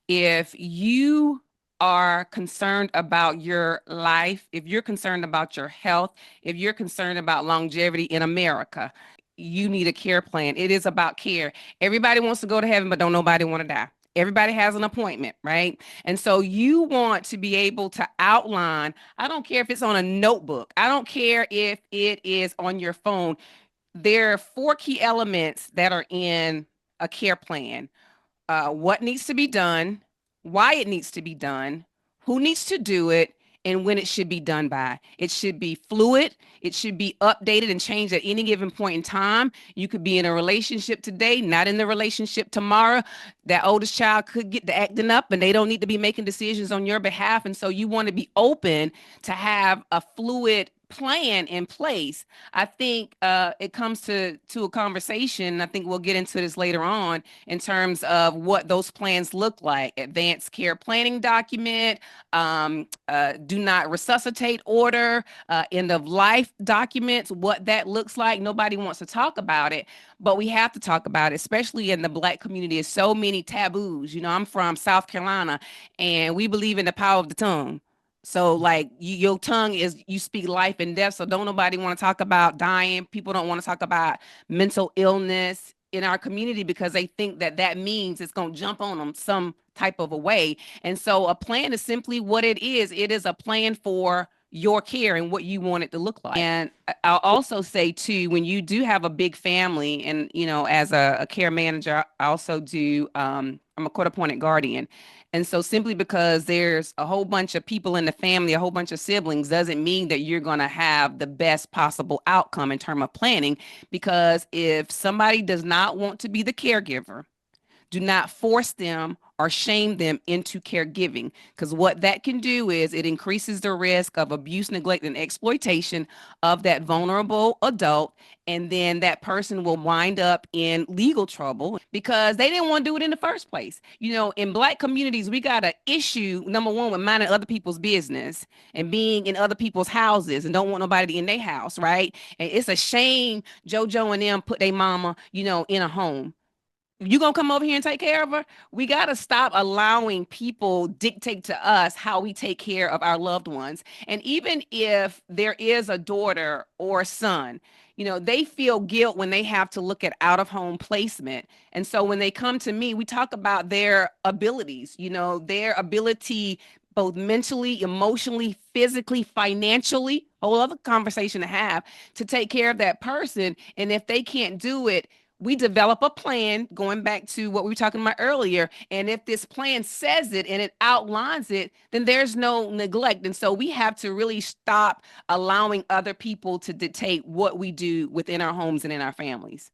If you are concerned about your life, if you're concerned about your health, if you're concerned about longevity in America, you need a care plan. It is about care. Everybody wants to go to heaven, but don't nobody want to die. Everybody has an appointment, right? And so you want to be able to outline, I don't care if it's on a notebook, I don't care if it is on your phone. There are four key elements that are in a care plan: what needs to be done, why it needs to be done, who needs to do it, and when it should be done by. It should be fluid. It should be updated and changed at any given point in time. You could be in a relationship today, not in the relationship tomorrow. That oldest child could get to acting up and they don't need to be making decisions on your behalf. And so you want to be open to have a fluid plan in place. I think it comes to a conversation. I think we'll get into this later on in terms of what those plans look like. Advanced care planning document, do not resuscitate order, end of life documents, what that looks like. Nobody wants to talk about it, but we have to talk about it, especially in the Black community. There's so many taboos. You know, I'm from South Carolina and we believe in the power of the tongue. So like your tongue is, you speak life and death. So don't nobody want to talk about dying. People don't want to talk about mental illness in our community because they think that that means it's going to jump on them some type of a way. And so a plan is simply what it is. It is a plan for your care and what you want it to look like. And I'll also say too, when you do have a big family, and you know, as a care manager, I also do. I'm a court appointed guardian, and so simply because there's a whole bunch of people in the family, a whole bunch of siblings, doesn't mean that you're going to have the best possible outcome in terms of planning. Because if somebody does not want to be the caregiver, do not force them or shame them into caregiving, because what that can do is it increases the risk of abuse, neglect, and exploitation of that vulnerable adult. And then that person will wind up in legal trouble because they didn't want to do it in the first place. You know, in Black communities, we got an issue, number one, with minding other people's business and being in other people's houses and don't want nobody in their house, right? And it's a shame JoJo and them put their mama, you know, in a home. You gonna come over here and take care of her? We gotta stop allowing people dictate to us how we take care of our loved ones. And even if there is a daughter or a son, you know, they feel guilt when they have to look at out of home placement. And so when they come to me, we talk about their abilities, you know, their ability both mentally, emotionally, physically, financially, whole other conversation to have, to take care of that person. And if they can't do it, we develop a plan, going back to what we were talking about earlier. And if this plan says it and it outlines it, then there's no neglect. And so we have to really stop allowing other people to dictate what we do within our homes and in our families.